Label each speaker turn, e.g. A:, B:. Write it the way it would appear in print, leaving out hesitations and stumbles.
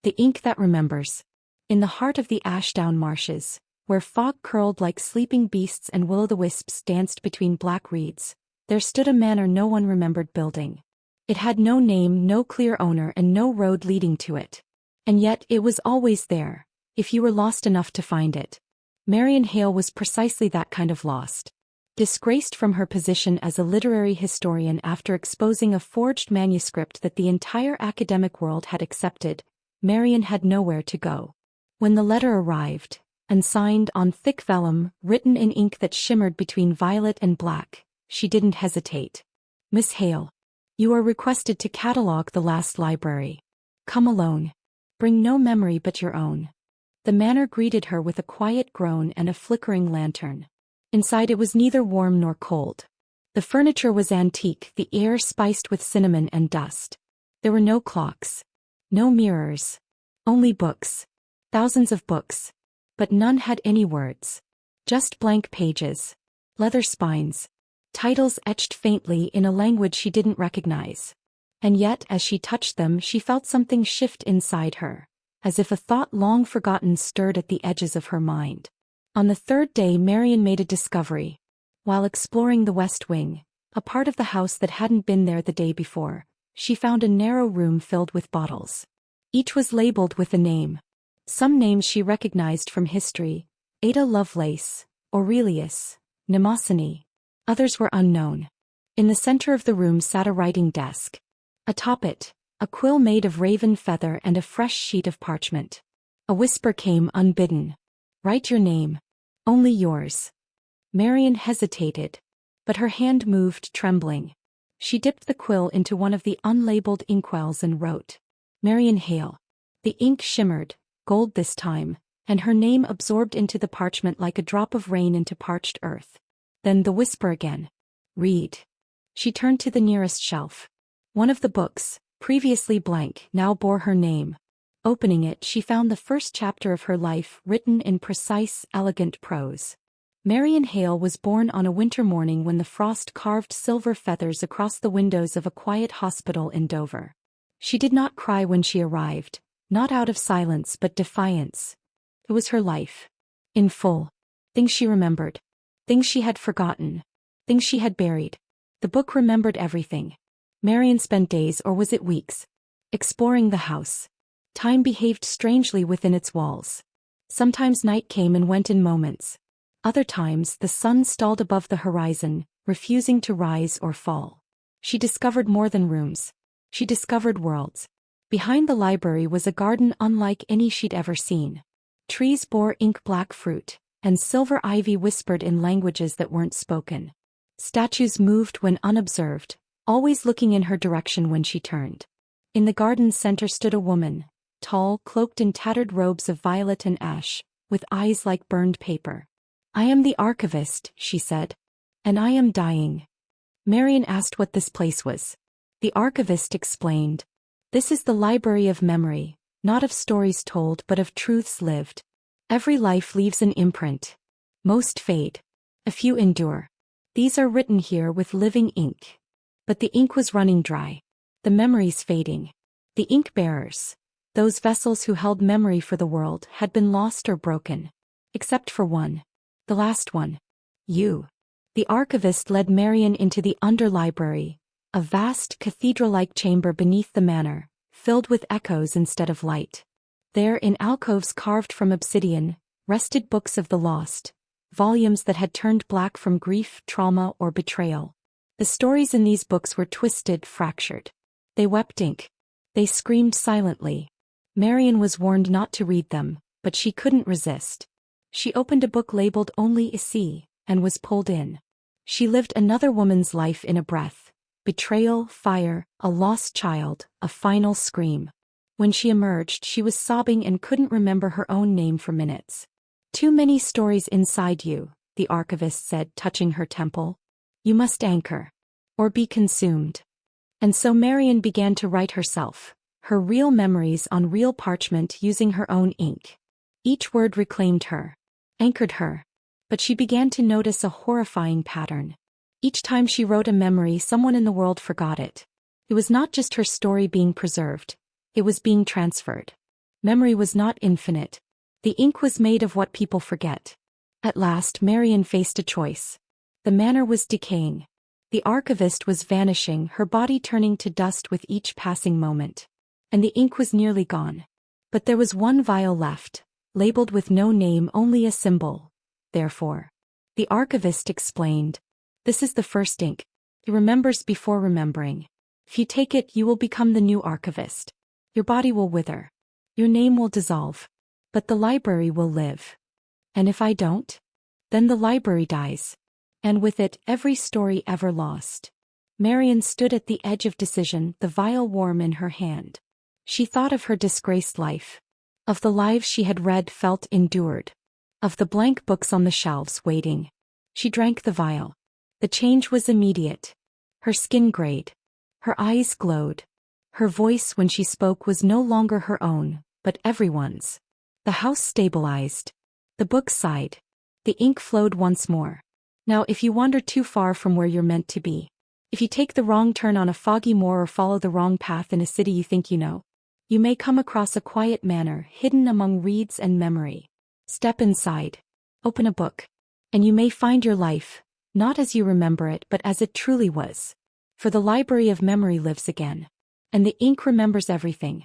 A: The ink that remembers. In the heart of the Ashdown marshes, where fog curled like sleeping beasts and will-o'-the-wisps danced between black reeds, there stood a manor no one remembered building. It had no name, no clear owner, and no road leading to it. And yet it was always there, if you were lost enough to find it. Marion Hale was precisely that kind of lost. Disgraced from her position as a literary historian after exposing a forged manuscript that the entire academic world had accepted, Marion had nowhere to go. When the letter arrived, and signed on thick vellum, written in ink that shimmered between violet and black, she didn't hesitate. "Miss Hale, you are requested to catalogue the last library. Come alone. Bring no memory but your own." The manor greeted her with a quiet groan and a flickering lantern. Inside it was neither warm nor cold. The furniture was antique, the air spiced with cinnamon and dust. There were no clocks. No mirrors. Only books. Thousands of books. But none had any words. Just blank pages. Leather spines. Titles etched faintly in a language she didn't recognize. And yet, as she touched them, she felt something shift inside her, as if a thought long forgotten stirred at the edges of her mind. On the third day, Marion made a discovery. While exploring the West Wing, a part of the house that hadn't been there the day before, she found a narrow room filled with bottles. Each was labeled with a name. Some names she recognized from history: Ada Lovelace, Aurelius, Mnemosyne. Others were unknown. In the center of the room sat a writing desk. Atop it, a quill made of raven feather and a fresh sheet of parchment. A whisper came unbidden. "Write your name. Only yours." Marion hesitated, but her hand moved trembling. She dipped the quill into one of the unlabeled inkwells and wrote, "Marion Hale." The ink shimmered, gold this time, and her name absorbed into the parchment like a drop of rain into parched earth. Then the whisper again. "Read." She turned to the nearest shelf. One of the books, previously blank, now bore her name. Opening it, she found the first chapter of her life written in precise, elegant prose. Marion Hale was born on a winter morning when the frost carved silver feathers across the windows of a quiet hospital in Dover. She did not cry when she arrived, not out of silence but defiance. It was her life. In full. Things she remembered. Things she had forgotten. Things she had buried. The book remembered everything. Marion spent days, or was it weeks, exploring the house. Time behaved strangely within its walls. Sometimes night came and went in moments. Other times the sun stalled above the horizon, refusing to rise or fall. She discovered more than rooms. She discovered worlds. Behind the library was a garden unlike any she'd ever seen. Trees bore ink-black fruit, and silver ivy whispered in languages that weren't spoken. Statues moved when unobserved, always looking in her direction when she turned. In the garden's center stood a woman, tall, cloaked in tattered robes of violet and ash, with eyes like burned paper. "I am the archivist," she said. "And I am dying." Marion asked what this place was. The archivist explained. "This is the library of memory, not of stories told but of truths lived. Every life leaves an imprint. Most fade. A few endure. These are written here with living ink." But the ink was running dry. The memories fading. The ink bearers, those vessels who held memory for the world, had been lost or broken. Except for one. The last one. You. The archivist led Marion into the underlibrary, a vast cathedral-like chamber beneath the manor, filled with echoes instead of light. There, in alcoves carved from obsidian, rested books of the lost, volumes that had turned black from grief, trauma, or betrayal. The stories in these books were twisted, fractured. They wept ink. They screamed silently. Marion was warned not to read them, but she couldn't resist. She opened a book labeled Only Ici, and was pulled in. She lived another woman's life in a breath. Betrayal, fire, a lost child, a final scream. When she emerged, she was sobbing and couldn't remember her own name for minutes. "Too many stories inside you," the archivist said, touching her temple. "You must anchor. Or be consumed." And so Marion began to write herself, her real memories on real parchment using her own ink. Each word reclaimed her, anchored her. But she began to notice a horrifying pattern. Each time she wrote a memory, someone in the world forgot it. It was not just her story being preserved. It was being transferred. Memory was not infinite. The ink was made of what people forget. At last Marian faced a choice. The manor was decaying. The archivist was vanishing, her body turning to dust with each passing moment. And the ink was nearly gone. But there was one vial left, labeled with no name, only a symbol. Therefore, the archivist explained, "This is the first ink. He remembers before remembering. If you take it, you will become the new archivist. Your body will wither. Your name will dissolve. But the library will live. And if I don't? Then the library dies. And with it, every story ever lost." Marian stood at the edge of decision, the vial warm in her hand. She thought of her disgraced life. Of the lives she had read, felt, endured. Of the blank books on the shelves waiting. She drank the vial. The change was immediate. Her skin grayed. Her eyes glowed. Her voice when she spoke was no longer her own, but everyone's. The house stabilized. The books sighed. The ink flowed once more. Now if you wander too far from where you're meant to be, if you take the wrong turn on a foggy moor or follow the wrong path in a city you think you know, you may come across a quiet manor hidden among reeds and memory. Step inside. Open a book. And you may find your life, not as you remember it but as it truly was. For the library of memory lives again. And the ink remembers everything.